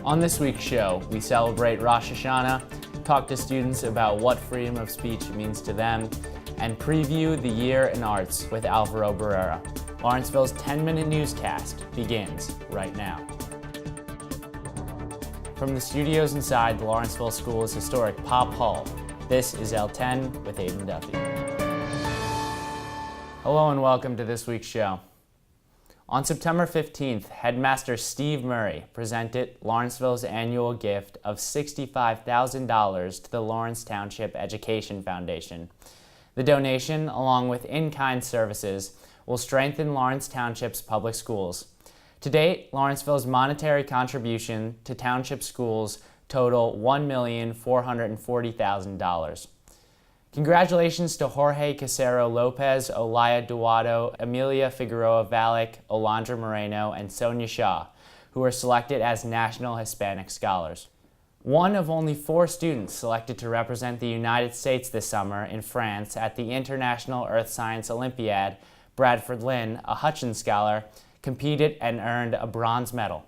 On this week's show, we celebrate Rosh Hashanah, talk to students about what freedom of speech means to them, and preview the year in arts with Alvaro Barrera. Lawrenceville's 10-minute newscast begins right now. From the studios inside the Lawrenceville School's historic Pop Hall, this is L10 with Aiden and Duffy. Hello and welcome to this week's show. On September 15th, Headmaster Steve Murray presented Lawrenceville's annual gift of $65,000 to the Lawrence Township Education Foundation. The donation, along with in-kind services, will strengthen Lawrence Township's public schools. To date, Lawrenceville's monetary contribution to township schools total $1,440,000. Congratulations to Jorge Casero Lopez, Olaya Duado, Amelia Figueroa Valek, Olandra Moreno, and Sonia Shaw, who were selected as National Hispanic Scholars. One of only 4 students selected to represent the United States this summer in France at the International Earth Science Olympiad, Bradford Lynn, a Hutchins Scholar, competed and earned a bronze medal.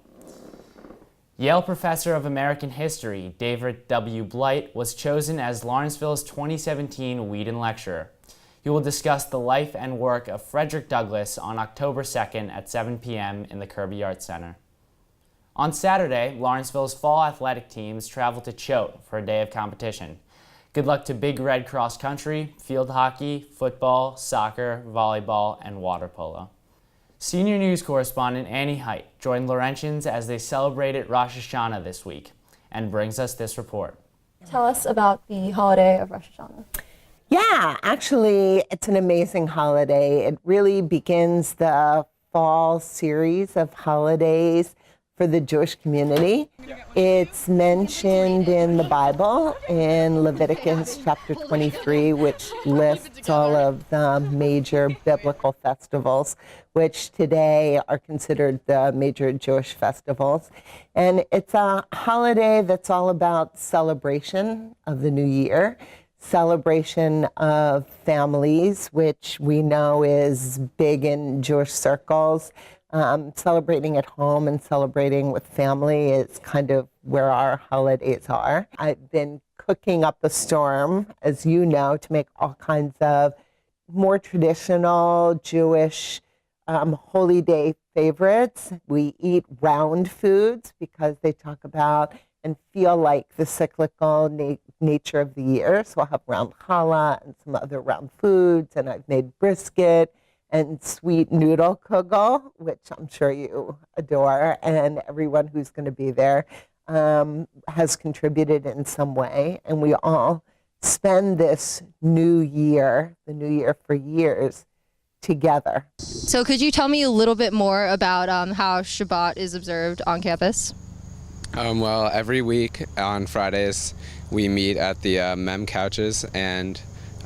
Yale Professor of American History, David W. Blight, was chosen as Lawrenceville's 2017 Whedon Lecturer. He will discuss the life and work of Frederick Douglass on October 2nd at 7 p.m. in the Kirby Arts Center. On Saturday, Lawrenceville's fall athletic teams travel to Choate for a day of competition. Good luck to Big Red cross country, field hockey, football, soccer, volleyball, and water polo. Senior news correspondent Annie Hait joined Laurentians as they celebrated Rosh Hashanah this week and brings us this report. Tell us about the holiday of Rosh Hashanah. Yeah, actually, it's an amazing holiday. It really begins the fall series of holidays for the Jewish community. It's mentioned in the Bible in Leviticus chapter 23, which lists all of the major biblical festivals, which today are considered the major Jewish festivals. And it's a holiday that's all about celebration of the new year, celebration of families, which we know is big in Jewish circles. Celebrating at home and celebrating with family is kind of where our holidays are. I've been cooking up a storm, as you know, to make all kinds of more traditional Jewish holy day favorites. We eat round foods because they talk about and feel like the cyclical nature of the year. So I'll have round challah and some other round foods, and I've made brisket and sweet noodle kugel, which I'm sure you adore, and everyone who's going to be there has contributed in some way, and we all spend this new year, the new year for years, together. So could you tell me a little bit more about how Shabbat is observed on campus? Well, every week on Fridays, we meet at the Mem couches, and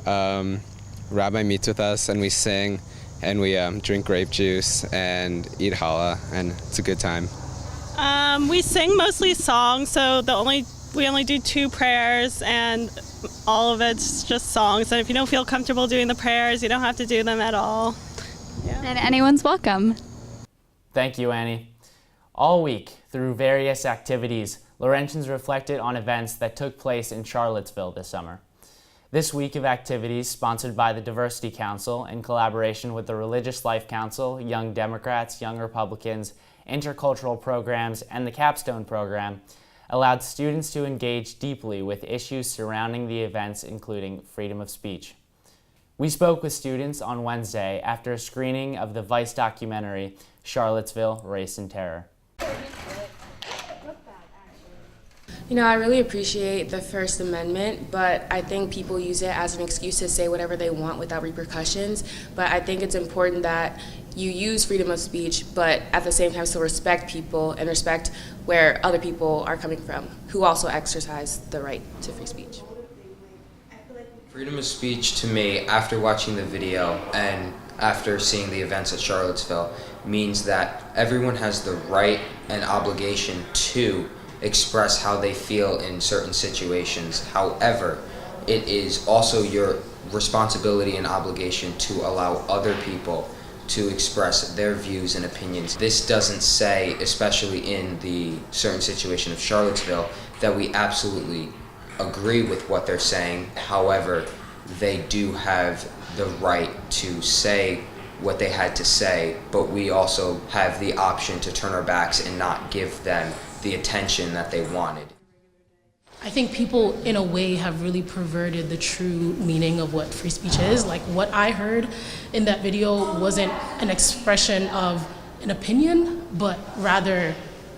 Rabbi meets with us, and we sing, and we drink grape juice and eat challah, and it's a good time. We sing mostly songs, so we only do 2 prayers, and all of it's just songs. And if you don't feel comfortable doing the prayers, you don't have to do them at all. Yeah. And anyone's welcome. Thank you, Annie. All week, through various activities, Laurentians reflected on events that took place in Charlottesville this summer. This week of activities, sponsored by the Diversity Council in collaboration with the Religious Life Council, Young Democrats, Young Republicans, Intercultural Programs, and the Capstone Program, allowed students to engage deeply with issues surrounding the events, including freedom of speech. We spoke with students on Wednesday after a screening of the Vice documentary, Charlottesville, Race and Terror. You know, I really appreciate the First Amendment, but I think people use it as an excuse to say whatever they want without repercussions. But I think it's important that you use freedom of speech, but at the same time still respect people and respect where other people are coming from, who also exercise the right to free speech. Freedom of speech to me, after watching the video and after seeing the events at Charlottesville, means that everyone has the right and obligation to express how they feel in certain situations. However, it is also your responsibility and obligation to allow other people to express their views and opinions. This doesn't say, especially in the certain situation of Charlottesville, that we absolutely agree with what they're saying. However, they do have the right to say what they had to say, but we also have the option to turn our backs and not give them the attention that they wanted. I think people, in a way, have really perverted the true meaning of what free speech is. Like, what I heard in that video wasn't an expression of an opinion, but rather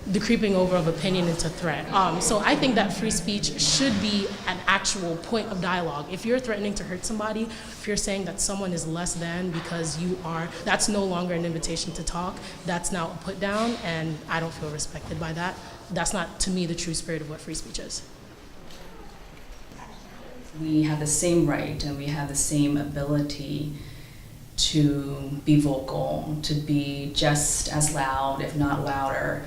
the creeping over of opinion into threat. So I think that free speech should be an actual point of dialogue. If you're threatening to hurt somebody, if you're saying that someone is less than because you are, that's no longer an invitation to talk. That's now a put down, and I don't feel respected by that. That's not, to me, the true spirit of what free speech is. We have the same right and we have the same ability to be vocal, to be just as loud, if not louder,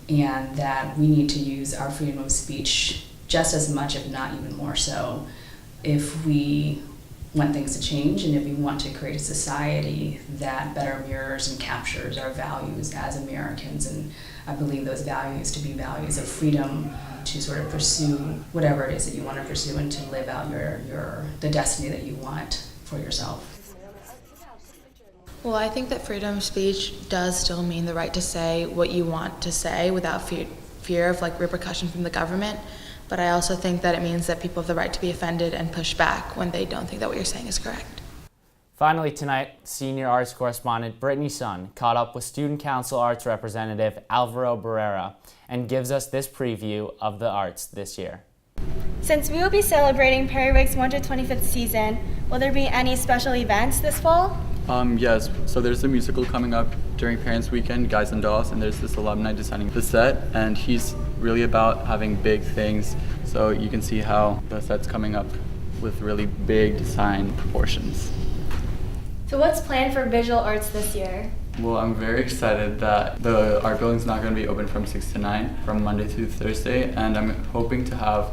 and that we need to use our freedom of speech just as much, if not even more so, if we want things to change and if we want to create a society that better mirrors and captures our values as Americans. And I believe those values to be values of freedom, to sort of pursue whatever it is that you want to pursue and to live out the destiny that you want for yourself. Well, I think that freedom of speech does still mean the right to say what you want to say without fear of like repercussion from the government. But I also think that it means that people have the right to be offended and push back when they don't think that what you're saying is correct. Finally tonight, senior arts correspondent Brittany Sun caught up with Student Council Arts Representative Alvaro Barrera and gives us this preview of the arts this year. Since we will be celebrating Periwig's 125th season, will there be any special events this fall? Yes, so there's a musical coming up during Parents Weekend, Guys and Dolls, and there's this alumni designing the set, and he's really about having big things, so you can see how the set's coming up with really big design proportions. So what's planned for visual arts this year? Well, I'm very excited that the art building's not going to be open from 6 to 9, from Monday to Thursday, and I'm hoping to have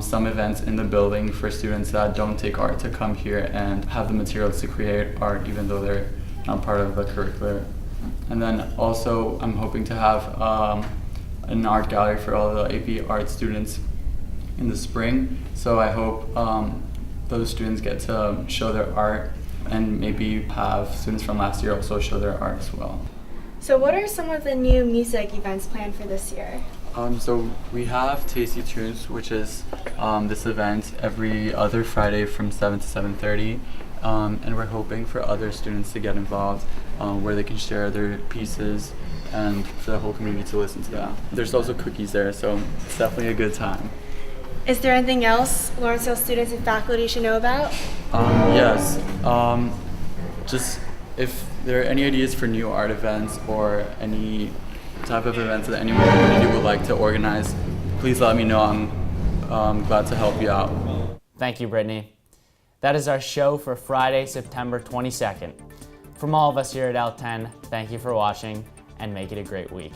some events in the building for students that don't take art to come here and have the materials to create art even though they're not part of the curricular. And then also I'm hoping to have an art gallery for all the AP art students in the spring. So I hope those students get to show their art and maybe have students from last year also show their art as well. So what are some of the new music events planned for this year? So we have Tasty Tunes, which is this event every other Friday from 7 to 7:30, and we're hoping for other students to get involved where they can share their pieces and for the whole community to listen to that. There's also cookies there, so it's definitely a good time. Is there anything else Lawrenceville students and faculty should know about? Yes, just if there are any ideas for new art events or any type of events that anyone in the community would like to organize, please let me know. I'm glad to help you out. Thank you, Brittany. That is our show for Friday, September 22nd. From all of us here at L10, thank you for watching and make it a great week.